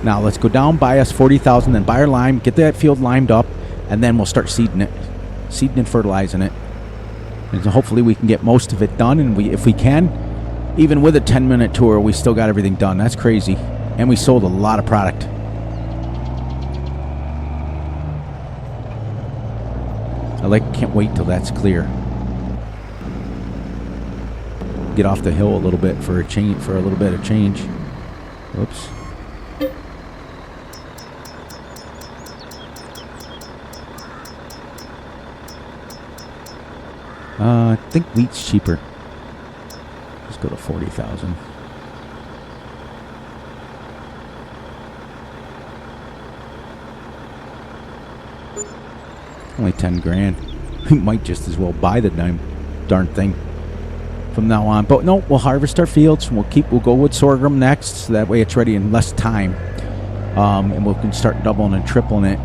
Now, let's go down, buy us 40,000, then buy our lime, get that field limed up, and then we'll start seeding it. Seeding and fertilizing it. And so hopefully we can get most of it done, and if we can, even with a 10-minute tour, we still got everything done. That's crazy. And we sold a lot of product. Can't wait till that's clear. Get off the hill a little bit for a little bit of change. Whoops. I think wheat's cheaper. Let's go to 40,000. Only 10 grand. We might just as well buy the darn thing from now on. But no, we'll harvest our fields, and we'll go with sorghum next, so that way it's ready in less time. And we can start doubling and tripling it.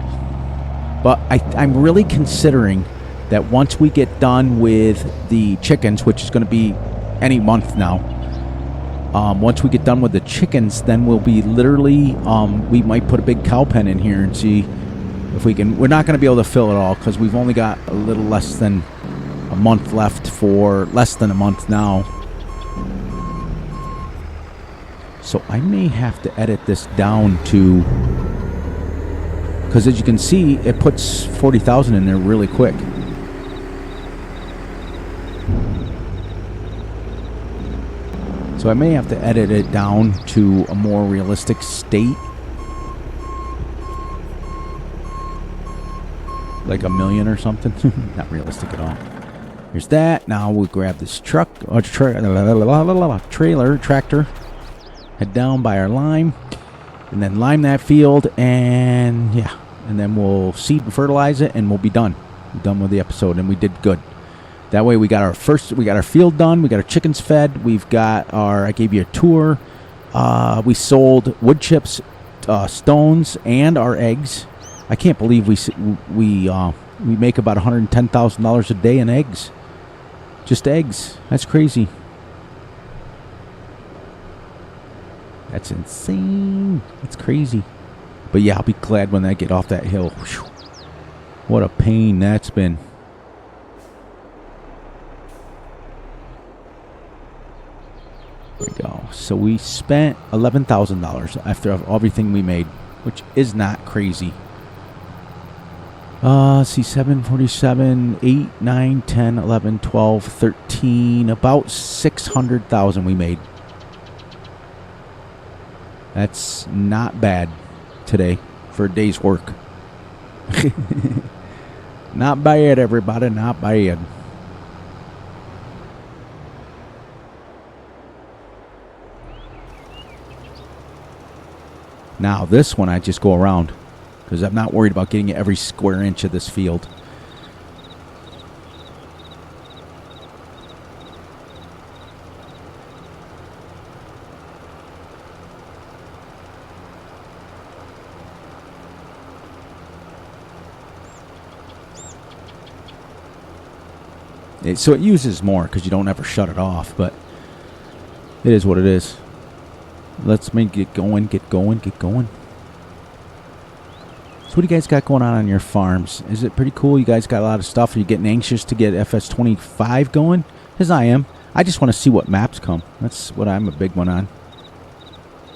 But I'm really considering that once we get done with the chickens, which is going to be any month now, once we get done with the chickens, then we'll be literally, we might put a big cow pen in here and see if we can. We're not going to be able to fill it all because we've only got a little less than a month left, for less than a month now. So I may have to edit this down to, because as you can see, it puts 40,000 in there really quick. So I may have to edit it down to a more realistic state. Like 1 million or something. Not realistic at all. Here's that. Now we'll grab this truck, or trailer, tractor. Head down by our lime. And then lime that field. And yeah. And then we'll seed and fertilize it, and we'll be done. We're done with the episode, and we did good. That way we got our field done, we got our chickens fed, we've got I gave you a tour, we sold wood chips, stones, and our eggs. I can't believe we make about $110,000 a day in eggs. Just eggs. That's crazy. That's insane. That's crazy. But yeah, I'll be glad when I get off that hill. Whew. What a pain that's been. There we go. So we spent $11,000 after everything we made, which is not crazy. See, 747, 8, 9, 10, 11, 12, 13, about 600,000 we made. That's not bad today for a day's work. Not bad, everybody, not bad. Now, this one I just go around because I'm not worried about getting every square inch of this field. So it uses more because you don't ever shut it off, but it is what it is. Let's get going. So what do you guys got going on your farms? Is it pretty cool? You guys got a lot of stuff. Are you getting anxious to get Fs25 going? Because I am. I just want to see what maps come. That's what I'm a big one on.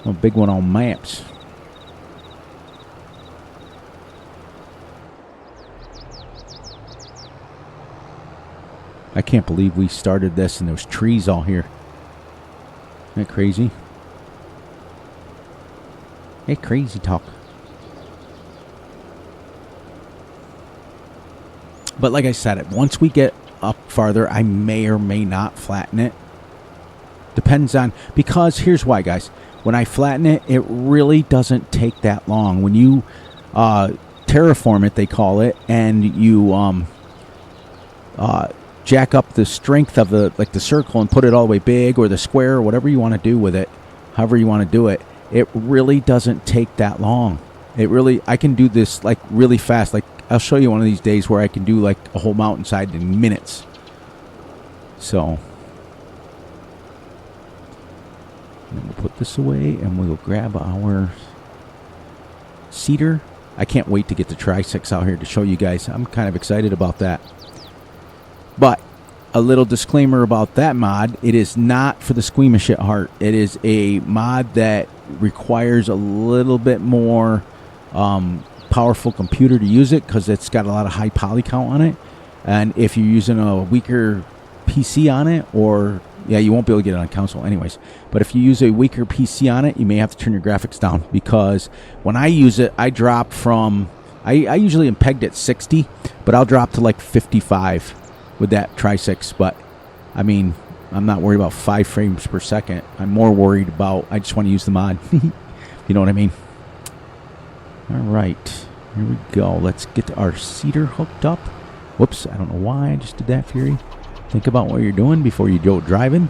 I'm a big one on maps. I can't believe we started this and there's trees all here. Isn't that crazy? Hey, crazy talk. But like I said, once we get up farther, I may or may not flatten it. Depends on, because here's why, guys. When I flatten it, it really doesn't take that long. When you terraform it, they call it, and you jack up the strength of the circle and put it all the way big, or the square, or whatever you want to do with it, however you want to do it, it really doesn't take that long. It really, I can do this like really fast. Like, I'll show you one of these days where I can do like a whole mountainside in minutes. So, and then we'll put this away and we'll grab our cedar. I can't wait to get the Tri-6 out here to show you guys. I'm kind of excited about that. But a little disclaimer about that mod, it is not for the squeamish at heart. It is a mod that requires a little bit more powerful computer to use it because it's got a lot of high poly count on it. And if you're using a weaker PC on it, or yeah, you won't be able to get it on console anyways. But if you use a weaker PC on it, you may have to turn your graphics down, because when I use it, I drop from, I usually am pegged at 60, but I'll drop to like 55 with that Tri-6. But I mean, I'm not worried about 5 frames per second. I'm more worried about, I just want to use the mod. You know what I mean? All right, here we go. Let's get our cedar hooked up. Whoops, I don't know why I just did that, Fury. Think about what you're doing before you go driving.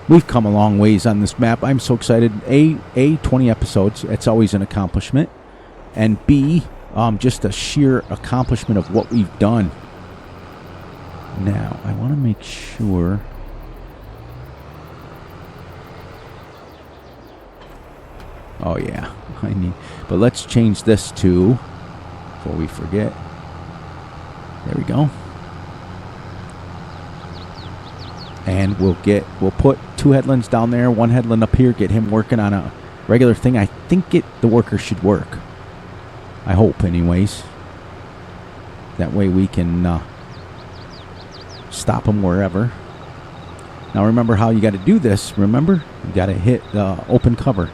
We've come a long ways on this map. I'm so excited. A 20 episodes. It's always an accomplishment. And B, just a sheer accomplishment of what we've done. Now, I want to make sure. Oh yeah, I need. But let's change this to, before we forget. There we go. And we'll put 2 headlands down there, 1 headland up here, get him working on a regular thing. I think the worker should work. I hope, anyways. That way we can stop him wherever. Now remember how you got to do this. Remember, you got to hit open cover.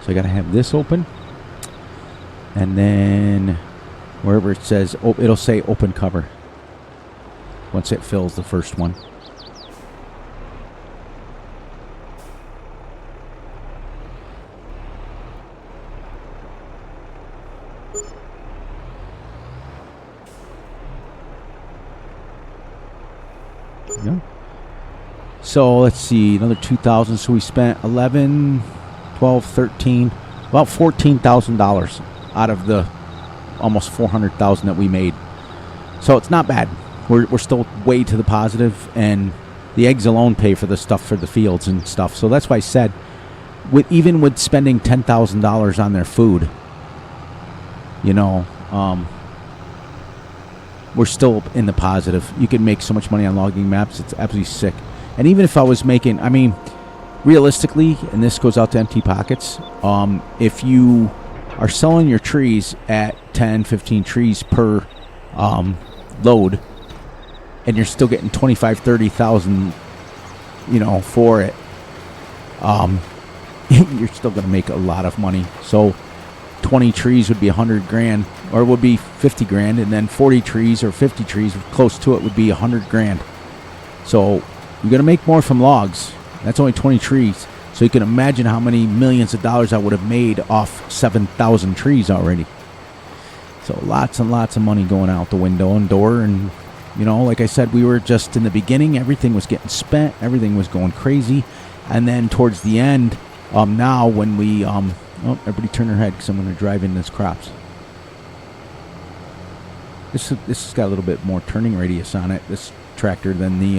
So I got to have this open, and then wherever it says, it'll say open cover once it fills the first one. Yeah. So let's see, another 2,000. So we spent 11, 12, 13, about $14,000 out of the almost 400,000 that we made. So it's not bad. We're still way to the positive, and the eggs alone pay for the stuff for the fields and stuff. So that's why I said, even with spending $10,000 on their food, you know, we're still in the positive. You can make so much money on logging maps. It's absolutely sick. And even if I was making, I mean, realistically, and this goes out to empty pockets, if you are selling your trees at 10, 15 trees per load, and you're still getting 25, 30,000, you know, for it, you're still going to make a lot of money. So 20 trees would be 100 grand, or it would be 50 grand, and then 40 trees or 50 trees close to it would be 100 grand. So you're going to make more from logs. That's only 20 trees. So you can imagine how many millions of dollars I would have made off 7,000 trees already. So lots and lots of money going out the window and door. And, you know, like I said, we were just in the beginning. Everything was getting spent. Everything was going crazy. And then towards the end, now when we, oh, everybody turn their head because I'm going to drive in this crops. This has got a little bit more turning radius on it. This tractor than the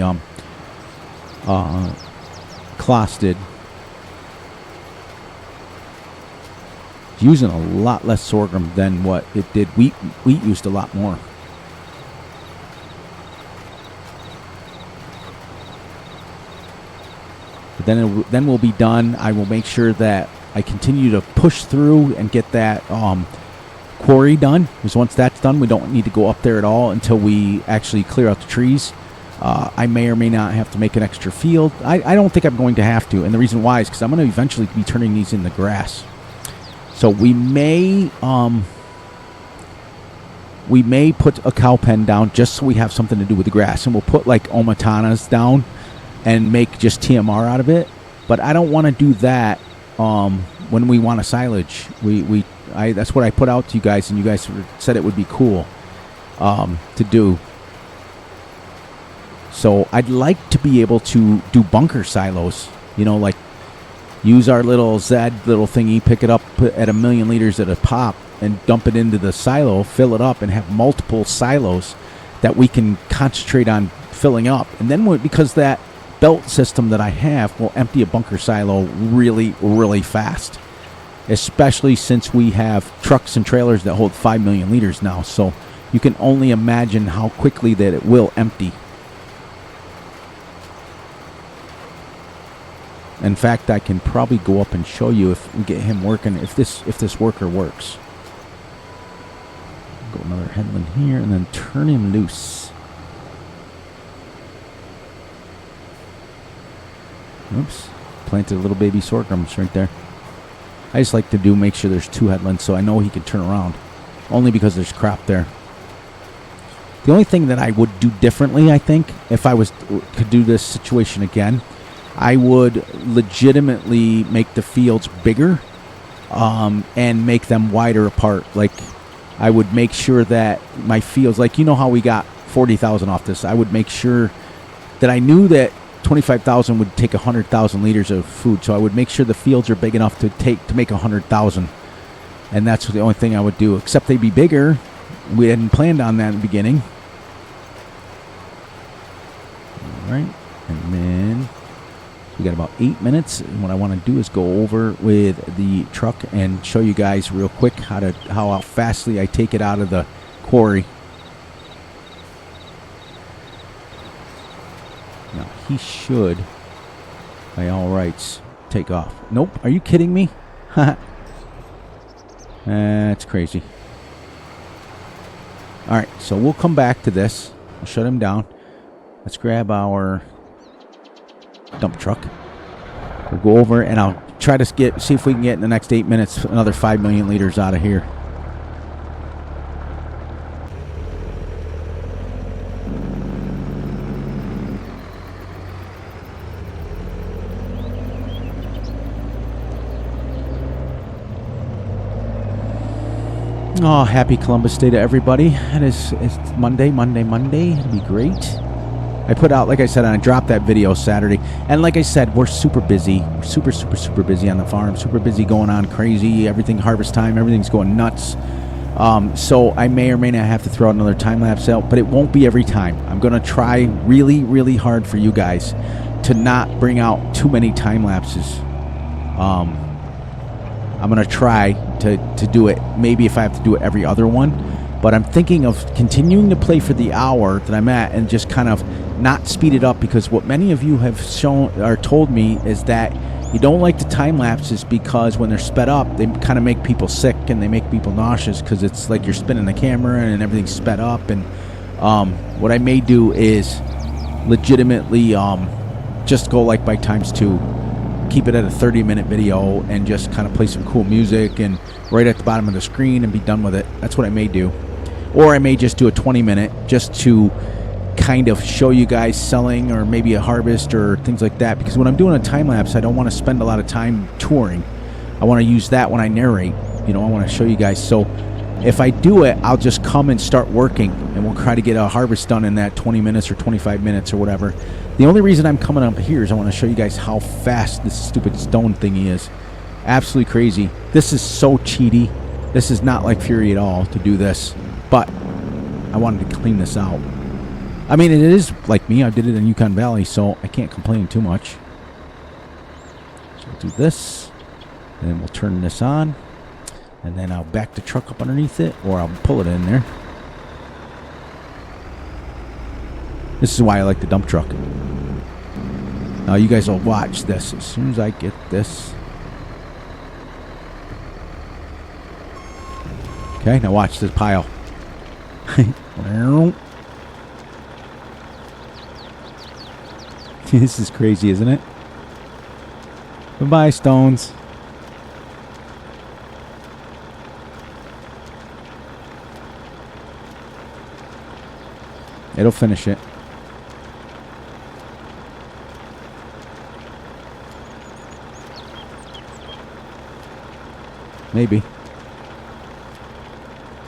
Kloss did. It's using a lot less sorghum than what it did. Wheat used a lot more. But then we'll be done. I will make sure that I continue to push through and get that quarry done, because once that's done, we don't need to go up there at all until we actually clear out the trees. I may or may not have to make an extra field. I don't think I'm going to have to, and the reason why is because I'm going to eventually be turning these into grass. So we may put a cow pen down just so we have something to do with the grass, and we'll put like omatanas down and make just TMR out of it. But I don't want to do that when we want a silage. That's what I put out to you guys, and you guys said it would be cool to do. So I'd like to be able to do bunker silos, you know, like use our little Zed little thingy, pick it up at 1 million liters at a pop and dump it into the silo, fill it up, and have multiple silos that we can concentrate on filling up. And then because that belt system that I have will empty a bunker silo really, really fast, especially since we have trucks and trailers that hold 5 million liters now. So you can only imagine how quickly that it will empty. In fact, I can probably go up and show you if we get him working, if this worker works. Go another headland here and then turn him loose. Oops, planted a little baby sorghums right there. I just like to make sure there's 2 headlands so I know he can turn around, only because there's crop there. The only thing that I would do differently, I think, if I could do this situation again, I would legitimately make the fields bigger and make them wider apart. Like, I would make sure that my fields, like, you know how we got 40,000 off this, I would make sure that I knew that 25,000 would take 100,000 liters of food, so I would make sure the fields are big enough to make 100,000, and that's the only thing I would do. Except they'd be bigger. We hadn't planned on that in the beginning. All right, and then we got about 8 minutes, and what I want to do is go over with the truck and show you guys real quick how fastly I take it out of the quarry. Now, he should, by all rights, take off. Nope. Are you kidding me? That's crazy. All right, so we'll come back to this. I'll shut him down. Let's grab our dump truck. We'll go over, and I'll try to see if we can get in the next 8 minutes another 5 million liters out of here. Oh, happy Columbus Day to everybody. It's Monday. It'll be great. I put out, like I said, and I dropped that video Saturday. And like I said, we're super busy. We're super busy on the farm. Super busy, going on crazy. Everything harvest time. Everything's going nuts. So I may or may not have to throw out another time-lapse out, but it won't be every time. I'm going to try really, really hard for you guys to not bring out too many time-lapses. I'm going to try to do it, maybe if I have to do it every other one. But I'm thinking of continuing to play for the hour that I'm at and just kind of not speed it up, because what many of you have told me is that you don't like the time lapses because when they're sped up, they kind of make people sick and they make people nauseous because it's like you're spinning the camera and everything's sped up. And what I may do is legitimately just go like by ×2. Keep it at a 30-minute video and just kind of play some cool music and right at the bottom of the screen and be done with it. That's what I may do. Or I may just do a 20-minute just to kind of show you guys selling or maybe a harvest or things like that. Because when I'm doing a time-lapse, I don't want to spend a lot of time touring. I want to use that when I narrate. You know, I want to show you guys. So if I do it, I'll just come and start working, and we'll try to get a harvest done in that 20 minutes or 25 minutes or whatever. The only reason I'm coming up here is I want to show you guys how fast this stupid stone thingy is. Absolutely crazy. This is so cheaty. This is not like Fury at all to do this, but I wanted to clean this out. I mean, it is like me. I did it in Yukon Valley, so I can't complain too much. So we'll do this, and then we'll turn this on, and then I'll back the truck up underneath it, or I'll pull it in there. This is why I like the dump truck. Now you guys will watch this as soon as I get this. Okay, now watch this pile. This is crazy, isn't it? Goodbye, stones. It'll finish it. Maybe.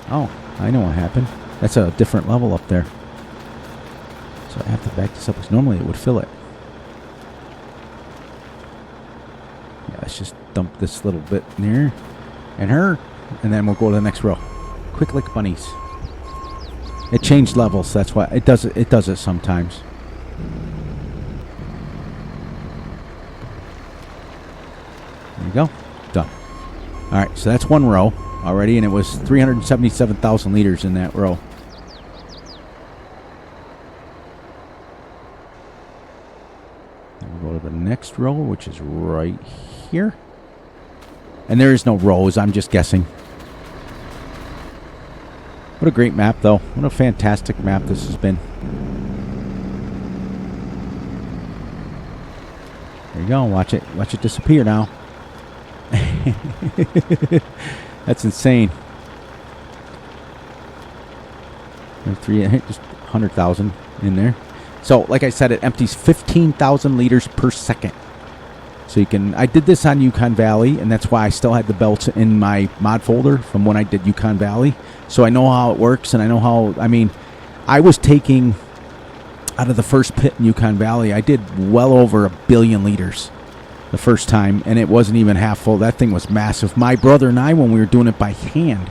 Oh, I know what happened. That's a different level up there. So I have to back this up because normally it would fill it. Yeah, let's just dump this little bit near and her, and then we'll go to the next row. Quick lick bunnies. It changed levels, that's why it does it. It does it sometimes. There you go. Done. All right, so that's one row already, and it was 377,000 liters in that row. Then we'll go to the next row, which is right here. And there is no rows, I'm just guessing. What a great map, though. What a fantastic map this has been. There you go. Watch it disappear now. That's insane. Just 100,000 in there. So, like I said, it empties 15,000 liters per second. So you can. I did this on Yukon Valley, and that's why I still had the belts in my mod folder from when I did Yukon Valley. So I know how it works, and I know how. I mean, I was taking out of the first pit in Yukon Valley. I did well over 1 billion liters the first time, and it wasn't even half full. That thing was massive. My brother and I, when we were doing it by hand,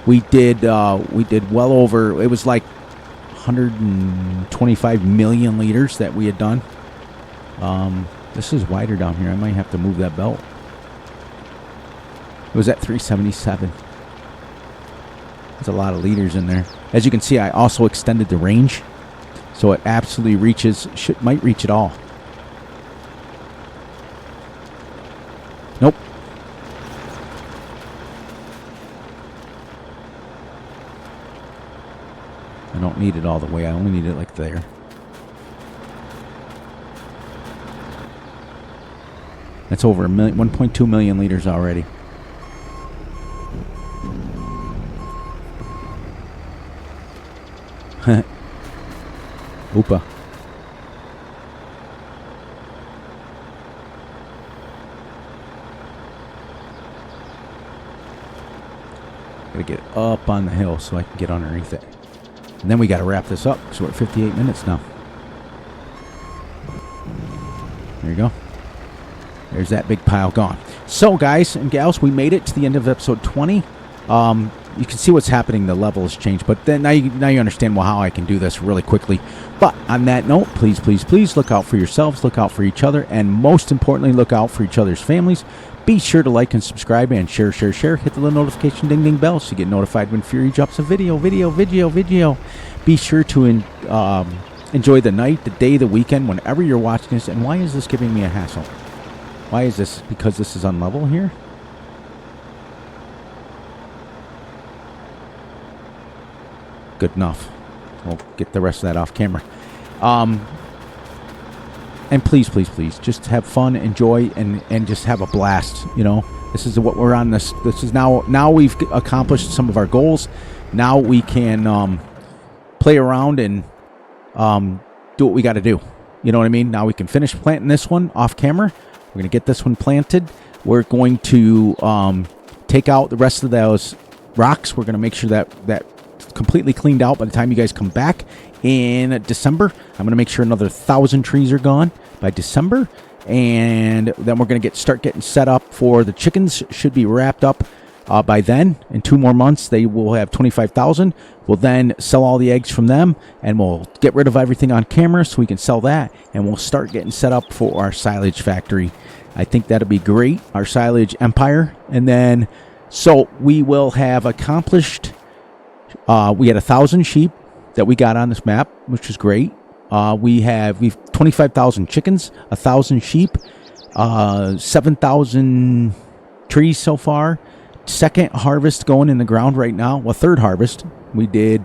we did well over. It was like 125 million liters that we had done. This is wider down here. I might have to move that belt. It was at 377. There's a lot of liters in there. As you can see, I also extended the range, so it absolutely reaches. Might reach it all. Nope. I don't need it all the way. I only need it like there. That's over 1.2 million liters already. Oopa. Gotta get up on the hill so I can get underneath it. And then we gotta wrap this up because we're at 58 minutes now. There you go. There's that big pile gone. So, guys and gals, we made it to the end of episode 20. You can see what's happening. The level has changed. But then now you understand how I can do this really quickly. But on that note, please, please, please look out for yourselves. Look out for each other. And most importantly, look out for each other's families. Be sure to like and subscribe and share. Hit the little notification ding ding bell so you get notified when Fury drops a video. Be sure to enjoy the night, the day, the weekend, whenever you're watching this. And why is this giving me a hassle? Why is this? Because this is unlevel here? Good enough. We'll get the rest of that off camera. And please, please, please, just have fun, enjoy, and just have a blast. You know, this is what we're on. This is now we've accomplished some of our goals. Now we can play around and do what we got to do. You know what I mean? Now we can finish planting this one off camera. We're going to get this one planted. We're going to take out the rest of those rocks. We're going to make sure that completely cleaned out by the time you guys come back in December. I'm going to make sure another 1,000 trees are gone by December. And then we're going to start getting set up for the chickens. Should be wrapped up By then, in 2 more months, they will have 25,000. We'll then sell all the eggs from them, and we'll get rid of everything on camera so we can sell that, and we'll start getting set up for our silage factory. I think that'll be great, our silage empire. And then, so we will have accomplished, we had 1,000 sheep that we got on this map, which is great. We've 25,000 chickens, 1,000 sheep, 7,000 trees so far. Second harvest going in the ground right now. Well, third harvest. We did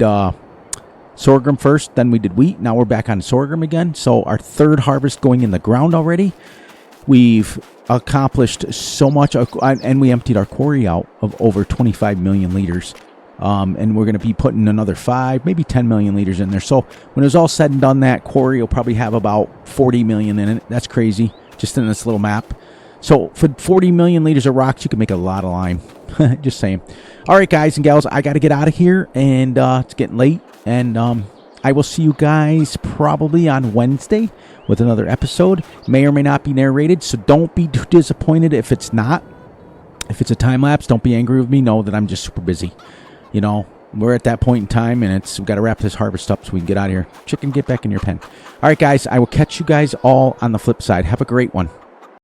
sorghum first, then we did wheat. Now we're back on sorghum again. So our third harvest going in the ground already. We've accomplished so much, and we emptied our quarry out of over 25 million liters. And we're going to be putting another 5, maybe 10 million liters in there. So when it's all said and done, that quarry will probably have about 40 million in it. That's crazy, just in this little map. So for 40 million liters of rocks, you can make a lot of lime. Just saying. All right, guys and gals, I got to get out of here, and it's getting late. And I will see you guys probably on Wednesday with another episode. May or may not be narrated, so don't be too disappointed if it's not. If it's a time lapse, don't be angry with me. Know that I'm just super busy. You know, we're at that point in time, and we've got to wrap this harvest up so we can get out of here. Chicken, get back in your pen. All right, guys, I will catch you guys all on the flip side. Have a great one.